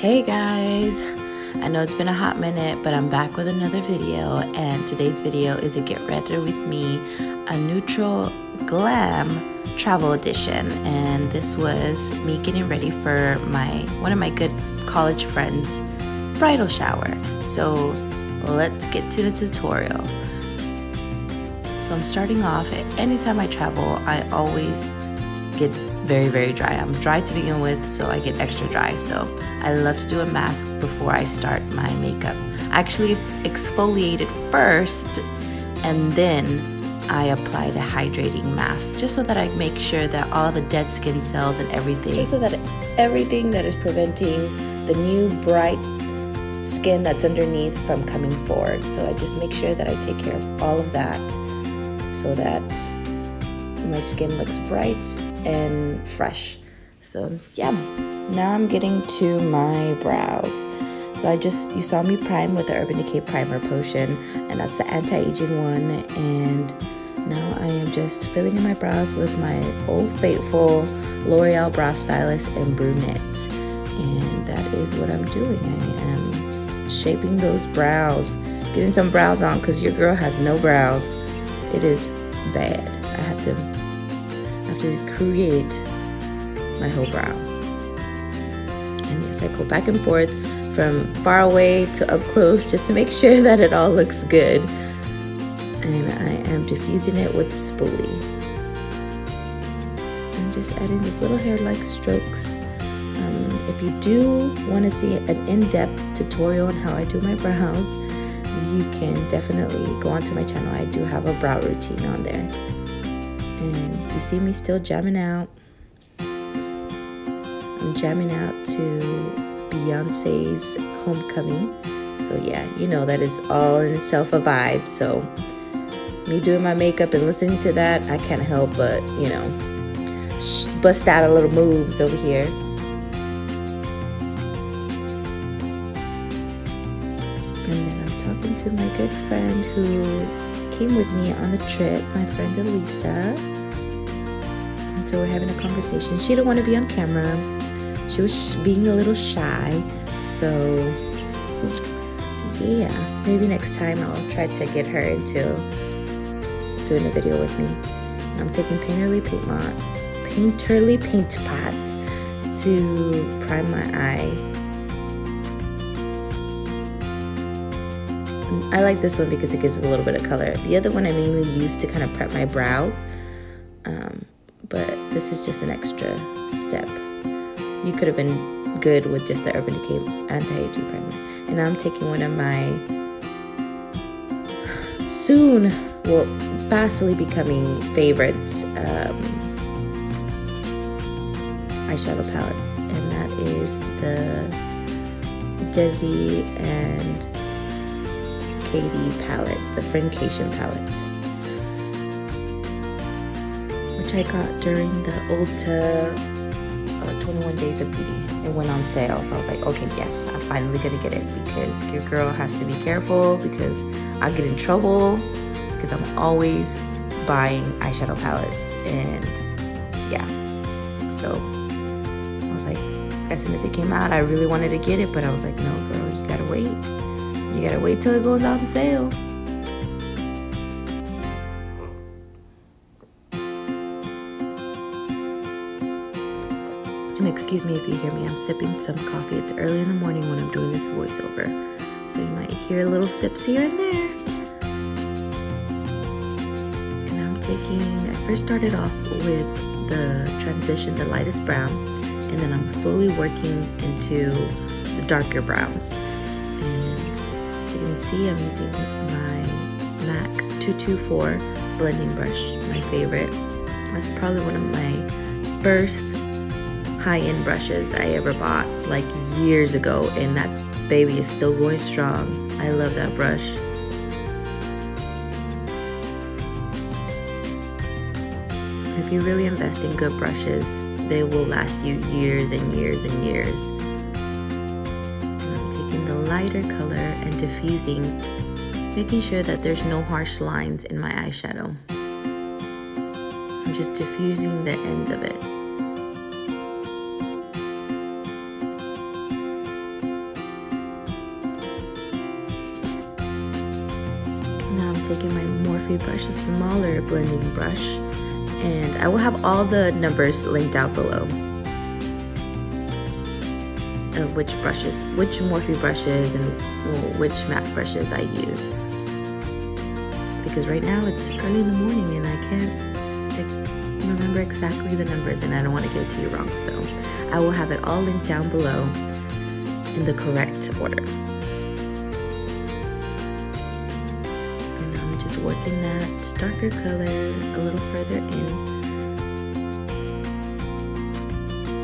Hey guys, I know it's been a hot minute, but I'm back with another video, and today's video is a get ready with me, a neutral glam travel edition. And this was me getting ready for one of my good college friends' bridal shower. So let's get to the tutorial. So I'm starting off, anytime I travel, I always get very dry. I'm dry to begin with, so I get extra dry. So I love to do a mask before I start my makeup. I actually exfoliate it first, and then I apply the hydrating mask, just so that I make sure that all the dead skin cells and everything, just so that everything that is preventing the new bright skin that's underneath from coming forward. So I just make sure that I take care of all of that so that my skin looks bright and fresh. So yeah, now I'm getting to my brows. So you saw me prime with the Urban Decay Primer Potion, and that's the anti-aging one. And now I am just filling in my brows with my old faithful L'Oreal Brow Stylist in Brunette. And that is what I'm doing. I am shaping those brows, getting some brows on, because your girl has no brows. It is bad. I have to create my whole brow. And yes, I go back and forth from far away to up close just to make sure that it all looks good. And I am diffusing it with the spoolie. I'm just adding these little hair-like strokes. If you do want to see an in-depth tutorial on how I do my brows, you can definitely go onto my channel. I do have a brow routine on there. And you see me still jamming out. I'm jamming out to Beyonce's Homecoming. So yeah, you know that is all in itself a vibe. So me doing my makeup and listening to that, I can't help but, you know, bust out a little moves over here. And then I'm talking to my good friend who came with me on the trip, my friend Elisa. And so we're having a conversation. She didn't want to be on camera. She was being a little shy. So yeah, maybe next time I'll try to get her into doing a video with me. I'm taking Painterly Paint Pot to prime my eye. I like this one because it gives a little bit of color. The other one I mainly use to kind of prep my brows, but this is just an extra step. You could have been good with just the Urban Decay Anti-Aging Primer. And now I'm taking one of my fastly becoming favorites, eyeshadow palettes, and that is the Desi and Katie palette, the Friendcation palette, which I got during the Ulta 21 Days of Beauty. It went on sale, so I was like, okay, yes, I'm finally gonna get it, because your girl has to be careful, because I'll get in trouble, because I'm always buying eyeshadow palettes. And yeah, so I was like, as soon as it came out, I really wanted to get it, but I was like, no girl, you gotta wait. You gotta wait till it goes on sale. And excuse me if you hear me, I'm sipping some coffee. It's early in the morning when I'm doing this voiceover, so you might hear little sips here and there. And I first started off with the transition, the lightest brown, and then I'm slowly working into the darker browns. And as you can see, I'm using my MAC 224 blending brush, my favorite. That's probably one of my first high-end brushes I ever bought, like years ago, and that baby is still going strong. I love that brush. If you really invest in good brushes, they will last you years and years and years. And I'm taking the lighter color and diffusing, making sure that there's no harsh lines in my eyeshadow. I'm just diffusing the ends of it. taking my Morphe brush, a smaller blending brush, and I will have all the numbers linked down below of which Morphe brushes and which MAC brushes I use. Because right now it's early in the morning and I can't remember exactly the numbers and I don't want to give it to you wrong. So I will have it all linked down below in the correct order. And I'm just working that darker color a little further in.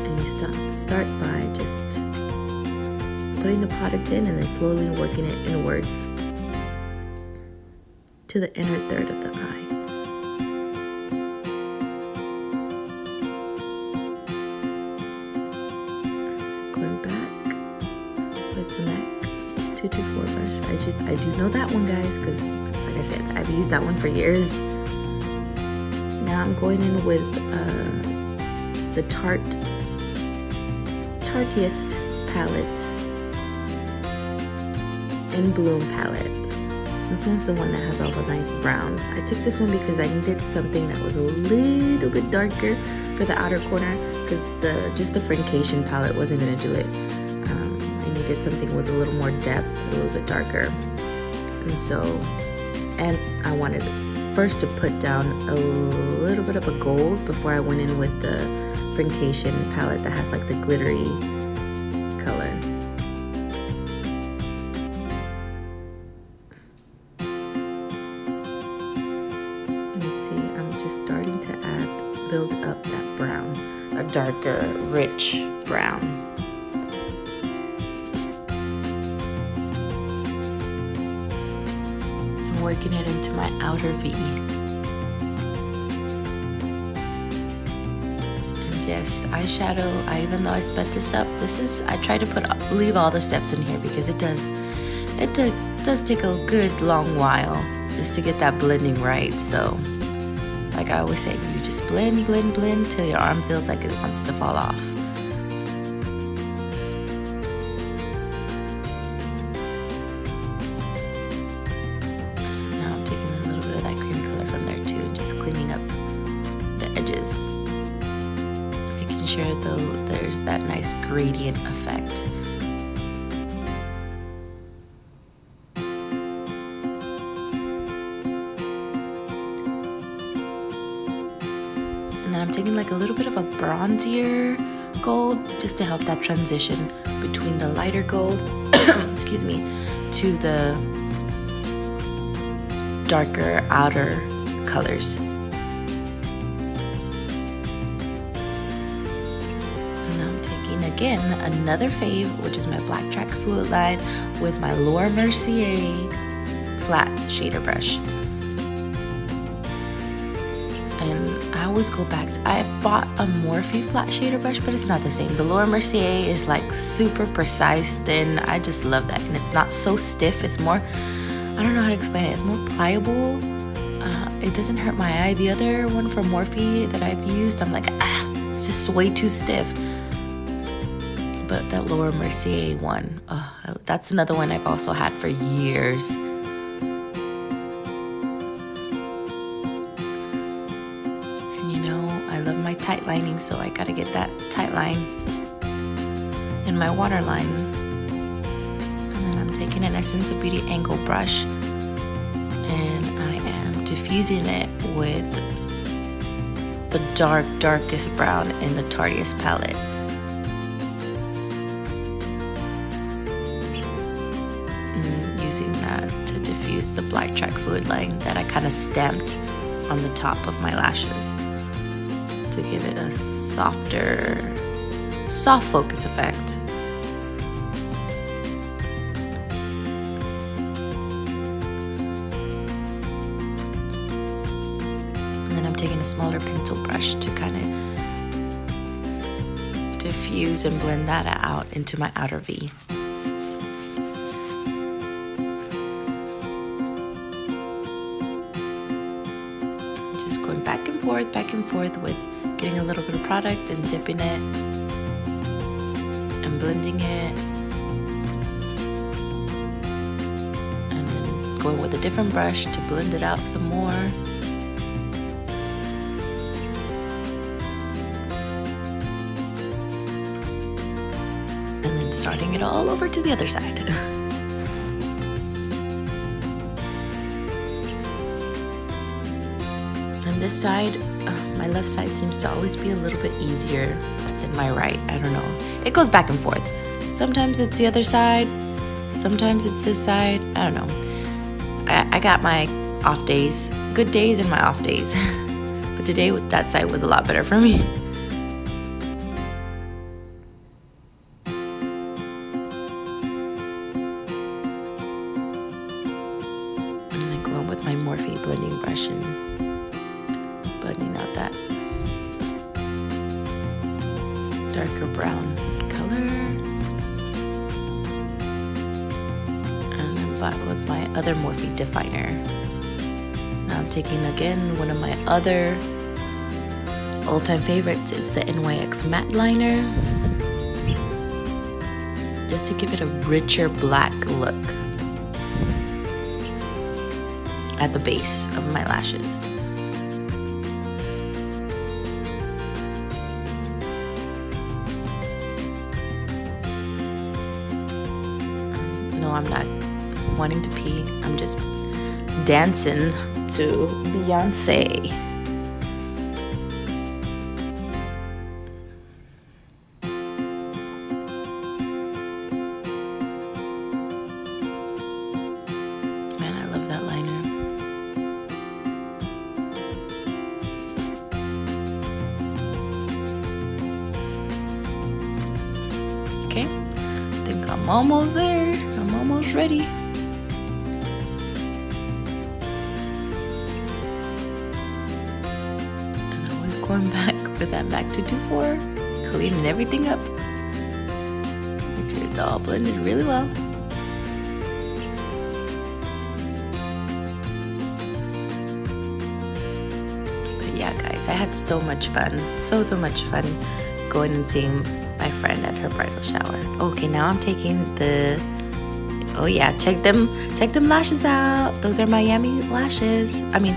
And you start by just putting the product in and then slowly working it inwards to the inner third of the eye. Going back with the MAC 224 brush. I do know that one, guys, because like I said, I've used that one for years. Now I'm going in with the Tartiest palette in Bloom palette. This one's the one that has all the nice browns. I took this one because I needed something that was a little bit darker for the outer corner because just the Frication palette wasn't going to do it. I needed something with a little more depth, a little bit darker. And I wanted first to put down a little bit of a gold before I went in with the Frication palette that has like the glittery color. Starting to build up that brown, a darker, rich brown. I'm working it into my outer V. And yes, eyeshadow, even though I sped this up, I try to leave all the steps in here because it does take a good long while just to get that blending right. So like I always say, you just blend, blend, blend till your arm feels like it wants to fall off. Now I'm taking a little bit of that cream color from there too, and just cleaning up the edges. Making sure though there's that nice gradient effect. And then I'm taking like a little bit of a bronzier gold just to help that transition between the lighter gold, excuse me, to the darker outer colors. And now I'm taking again another fave, which is my BlackTrack fluidline with my Laura Mercier flat shader brush. And I always go back to, I bought a Morphe flat shader brush, but it's not the same. The Laura Mercier is like super precise, thin. I just love that. And it's not so stiff. It's more, I don't know how to explain it. It's more pliable. It doesn't hurt my eye. The other one from Morphe that I've used, I'm like, it's just way too stiff. But that Laura Mercier one, that's another one I've also had for years. Tight lining, so I gotta get that tight line in my waterline. And then I'm taking an Essence of Beauty angle brush and I am diffusing it with the darkest brown in the Tartiest palette. And using that to diffuse the BlackTrack fluid line that I kind of stamped on the top of my lashes, to give it a soft focus effect. And then I'm taking a smaller pencil brush to kind of diffuse and blend that out into my outer V. Just going back and forth with getting a little bit of product and dipping it and blending it, and then going with a different brush to blend it out some more. And then starting it all over to the other side. And this side, my left side seems to always be a little bit easier than my right. I don't know. It goes back and forth. Sometimes it's the other side. Sometimes it's this side. I don't know. I got my off days, good days and my off days. But today that side was a lot better for me. And then going with my Morphe blending brush and blending out that darker brown color. And then back with my other Morphe definer. Now I'm taking again one of my other all-time favorites. It's the NYX matte liner, just to give it a richer black look at the base of my lashes. No, I'm not wanting to pee. I'm just dancing to Beyonce. Man, I love that liner. Okay, I think I'm almost there. I'm almost ready. Going back with that MAC 224, cleaning everything up. Make sure it's all blended really well. But yeah, guys, I had so much fun. So much fun going and seeing my friend at her bridal shower. Okay, now I'm taking the, oh yeah, check them lashes out. Those are Miami lashes. I mean,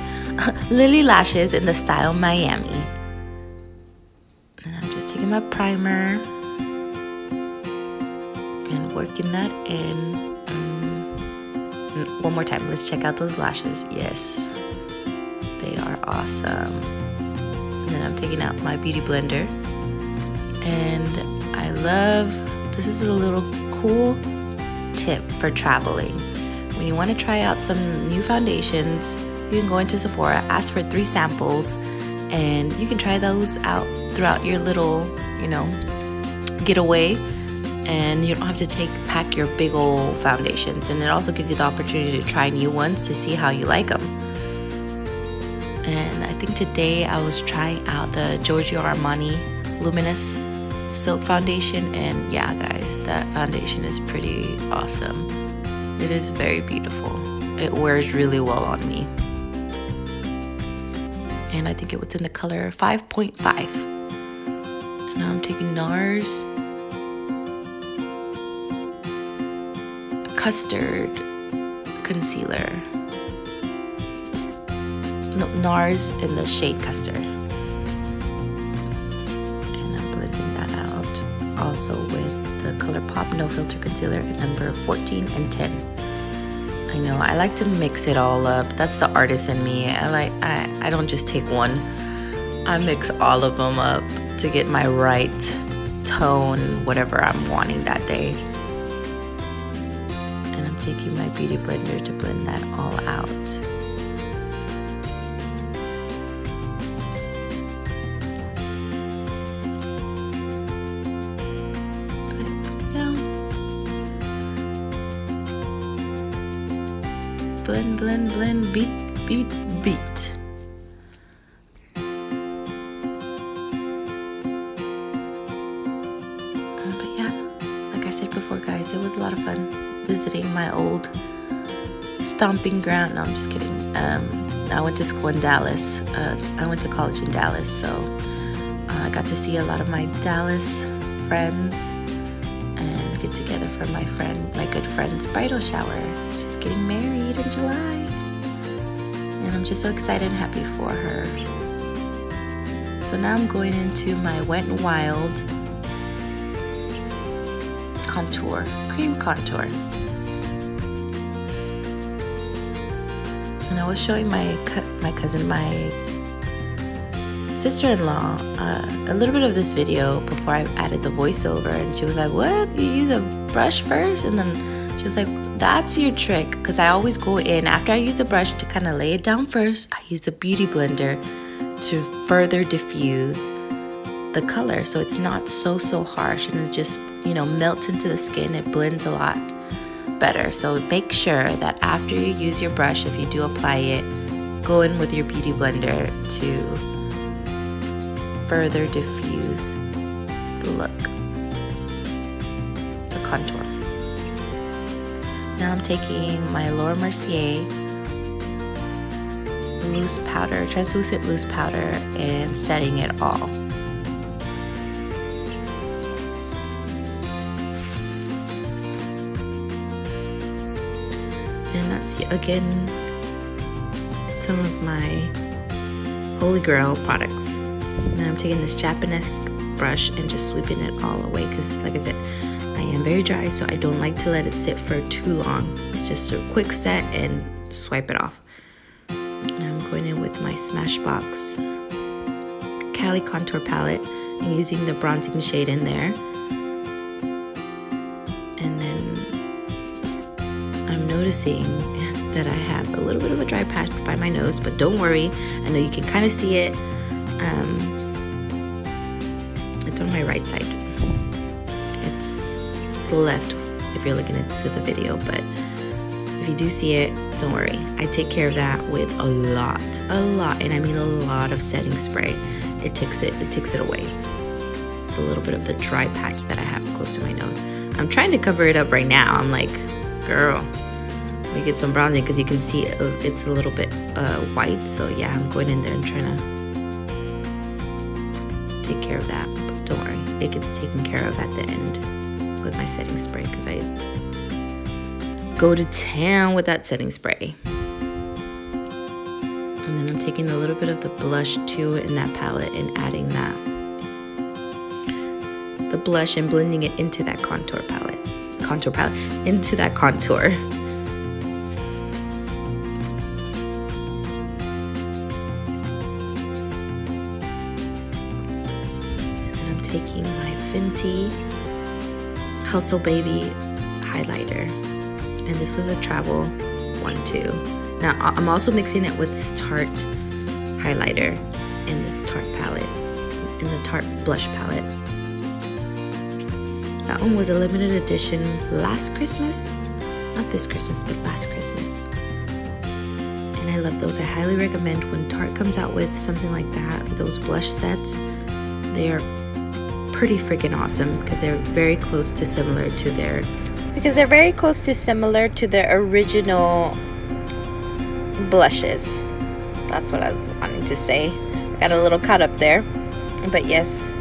Lily lashes in the style Miami. And I'm just taking my primer and working that in. And one more time, let's check out those lashes. Yes, they are awesome. And then I'm taking out my beauty blender. And I love, this is a little cool tip for traveling. When you want to try out some new foundations, you can go into Sephora, ask for 3 samples, and you can try those out throughout your little, getaway, and you don't have to pack your big old foundations. And it also gives you the opportunity to try new ones to see how you like them. And I think today I was trying out the Giorgio Armani Luminous Silk Foundation, and yeah, guys, that foundation is pretty awesome. It is very beautiful. It wears really well on me. And I think it was in the color 5.5. And now I'm taking NARS Custard Concealer. No, NARS in the shade Custard. And I'm blending that out also with the ColourPop No Filter Concealer in number 14 and 10. I know, I like to mix it all up. That's the artist in me. I don't just take one. I mix all of them up to get my right tone, whatever I'm wanting that day. And I'm taking my beauty blender to blend that all out. Blend, blend, blend, beat, beat, beat. But yeah, like I said before, guys, it was a lot of fun visiting my old stomping ground. No, I'm just kidding. I went to school in Dallas. I went to college in Dallas, so I got to see a lot of my Dallas friends and get together for my good friend's bridal shower. She's getting married in July. And I'm just so excited and happy for her. So now I'm going into my Wet n Wild contour, cream contour. And I was showing my cousin, my sister-in-law, a little bit of this video before I added the voiceover, and she was like, what, you use a brush first? And then she was like, that's your trick, because I always go in after I use a brush to kind of lay it down first. I use a beauty blender to further diffuse the color so it's not so harsh, and it just, you know, melts into the skin. It blends a lot better. So make sure that after you use your brush, if you do apply it, go in with your beauty blender to further diffuse the look, the contour. Now I'm taking my Laura Mercier loose powder, translucent loose powder, and setting it all. And that's again some of my Holy Grail products. Now I'm taking this Japanese brush and just sweeping it all away, because like I said, I am very dry, so I don't like to let it sit for too long. It's just a quick set and swipe it off. And I'm going in with my Smashbox Cali Contour palette and using the bronzing shade in there. And then I'm noticing that I have a little bit of a dry patch by my nose, but don't worry, I know you can kind of see it. It's on my right side. It's the left if you're looking into the video, but if you do see it, don't worry. I take care of that with a lot, and I mean a lot of setting spray. It takes it away. A little bit of the dry patch that I have close to my nose. I'm trying to cover it up right now. I'm like, girl, let me get some bronzing, because you can see it's a little bit white. So yeah, I'm going in there and trying to take care of that. But don't worry, it gets taken care of at the end with my setting spray, because I go to town with that setting spray. And then I'm taking a little bit of the blush too in that palette and adding the blush and blending it into that contour palette, into that contour. And then I'm taking my Fenty Hustle Baby highlighter. And this was a travel one too. Now I'm also mixing it with this Tarte highlighter in this Tarte palette, in the Tarte blush palette. That one was a limited edition last Christmas. Not this Christmas, but last Christmas. And I love those. I highly recommend when Tarte comes out with something like that, those blush sets. They are pretty freaking awesome, because they're very close to similar to their original blushes. That's what I was wanting to say. I got a little caught up there, but yes,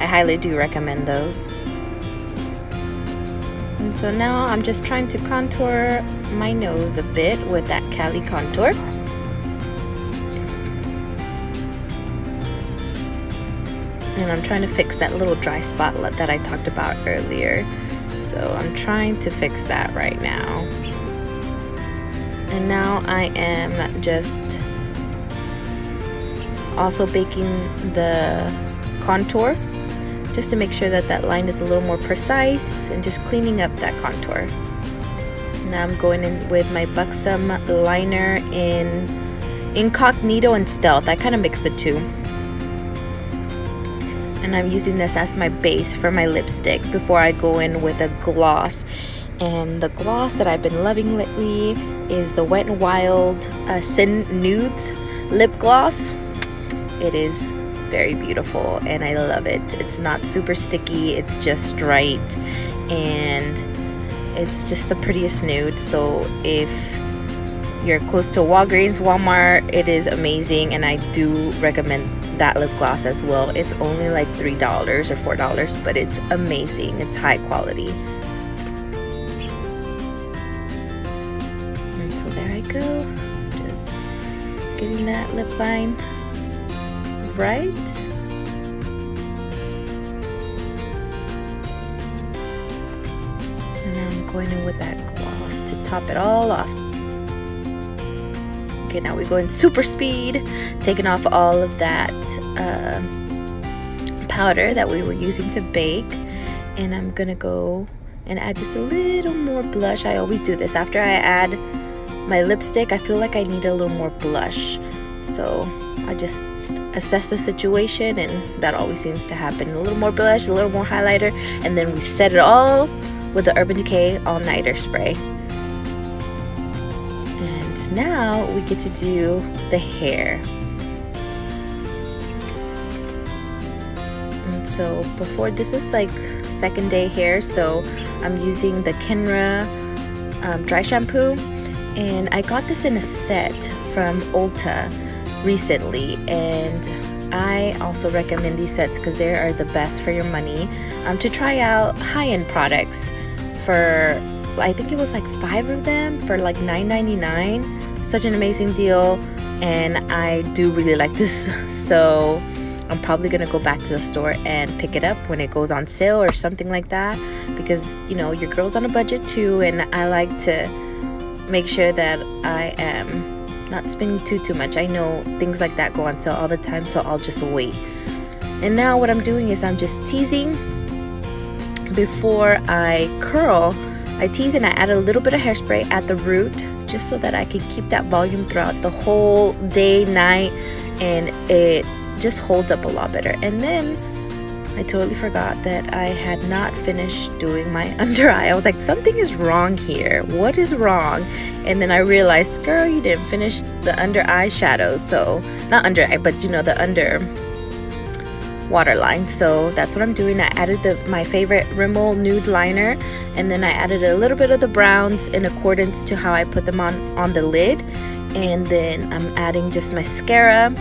I highly do recommend those. And so now I'm just trying to contour my nose a bit with that Cali contour. And I'm trying to fix that little dry spot that I talked about earlier. So I'm trying to fix that right now. And now I am just also baking the contour, just to make sure that that line is a little more precise, and just cleaning up that contour. Now I'm going in with my Buxom liner in Incognito and Stealth. I kind of mixed the two. And I'm using this as my base for my lipstick before I go in with a gloss. And the gloss that I've been loving lately is the Wet n Wild Sin Nudes lip gloss. It is very beautiful and I love it. It's not super sticky, it's just right, and it's just the prettiest nude. So if you're close to Walgreens, Walmart, it is amazing, and I do recommend that lip gloss as well. It's only like $3 or $4, but it's amazing. It's high quality. So there I go, just getting that lip line right. And now I'm going in with that gloss to top it all off. Okay, now we're going super speed, taking off all of that powder that we were using to bake. And I'm gonna go and add just a little more blush. I always do this after I add my lipstick. I feel like I need a little more blush, so I just assess the situation, and that always seems to happen. A little more blush, a little more highlighter, and then we set it all with the Urban Decay All Nighter spray. And now we get to do the hair. And so before, this is like second day hair, so I'm using the Kenra dry shampoo, and I got this in a set from Ulta recently, and I also recommend these sets because they are the best for your money, to try out high-end products for, I think it was like 5 of them for like $9.99. Such an amazing deal, and I do really like this, so I'm probably gonna go back to the store and pick it up when it goes on sale or something like that, because you know your girl's on a budget too, and I like to make sure that I am not spending too much. I know things like that go on sale all the time, so I'll just wait. And now what I'm doing is I'm just teasing before I curl. I tease and I add a little bit of hairspray at the root, just so that I can keep that volume throughout the whole day, night, and it just holds up a lot better. And then I totally forgot that I had not finished doing my under eye. I was like, something is wrong here. What is wrong? And then I realized, girl, you didn't finish the under eye shadow. So not under eye, but you know, the under waterline. So that's what I'm doing. I added my favorite Rimmel nude liner, and then I added a little bit of the browns in accordance to how I put them on the lid. And then I'm adding just mascara,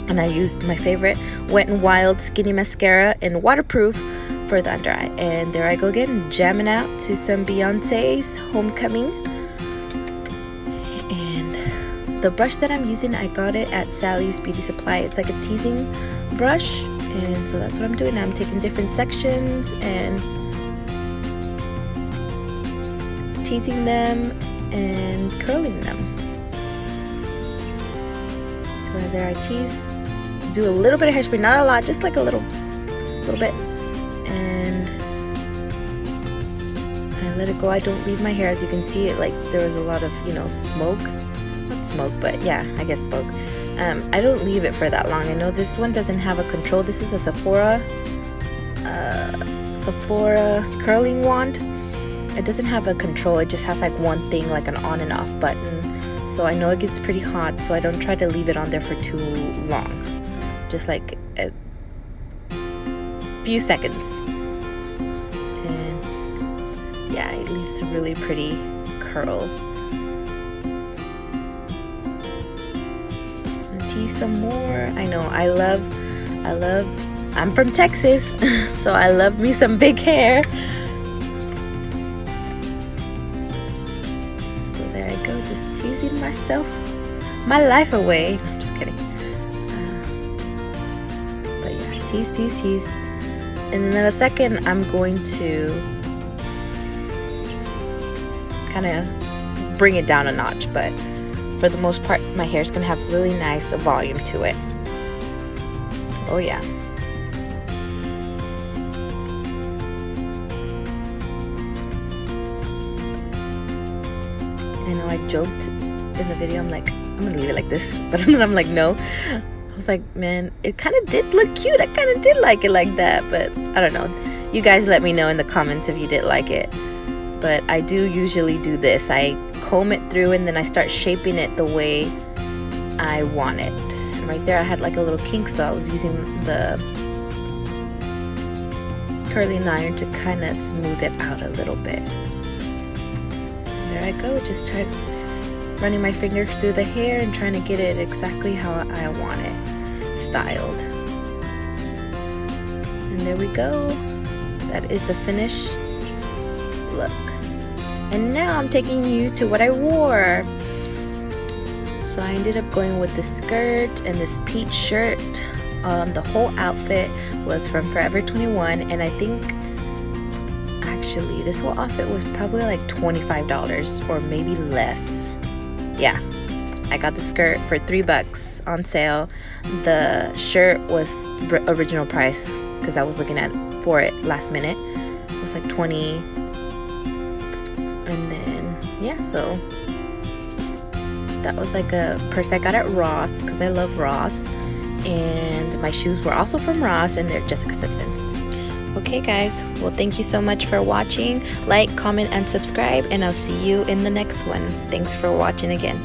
and I used my favorite Wet n Wild Skinny Mascara in waterproof for the under eye. And there I go again, jamming out to some Beyonce's Homecoming. And the brush that I'm using, I got it at Sally's Beauty Supply. It's like a teasing brush, and so that's what I'm doing. I'm taking different sections and teasing them and curling them. So there I tease, do a little bit of hairspray, not a lot, just like a little bit, and I let it go. I don't leave my hair, as you can see it, like there was a lot of, you know, smoke, not smoke, but yeah, I guess smoke. I don't leave it for that long. I know this one doesn't have a control. This is a Sephora curling wand. It doesn't have a control. It just has like one thing, like an on and off button. So I know it gets pretty hot, so I don't try to leave it on there for too long. Just like a few seconds. And yeah, it leaves some really pretty curls. Tease some more. I know I love I'm from Texas, so I love me some big hair. So there I go, just teasing myself, my life away. No, I'm just kidding. But yeah, tease. And in a second, I'm going to kind of bring it down a notch, but for the most part, my hair is going to have really nice volume to it. Oh yeah. I know I joked in the video, I'm like, I'm going to leave it like this. But then I'm like, no. I was like, man, it kind of did look cute. I kind of did like it like that. But I don't know. You guys let me know in the comments if you did like it. But I do usually do this. I comb it through and then I start shaping it the way I want it. And right there I had like a little kink, so I was using the curling iron to kind of smooth it out a little bit. And there I go, just running my fingers through the hair and trying to get it exactly how I want it styled. And there we go. That is the finished look. And now I'm taking you to what I wore. So I ended up going with this skirt and this peach shirt. The whole outfit was from Forever 21, and I think actually this whole outfit was probably like $25 or maybe less. Yeah, I got the skirt for $3 on sale. The shirt was original price because I was looking at for it last minute. It was like $20. And then yeah, so that was like a purse I got at Ross because I love Ross. And my shoes were also from Ross, and they're Jessica Simpson. Okay guys, well thank you so much for watching. Like, comment, and subscribe, and I'll see you in the next one. Thanks for watching again.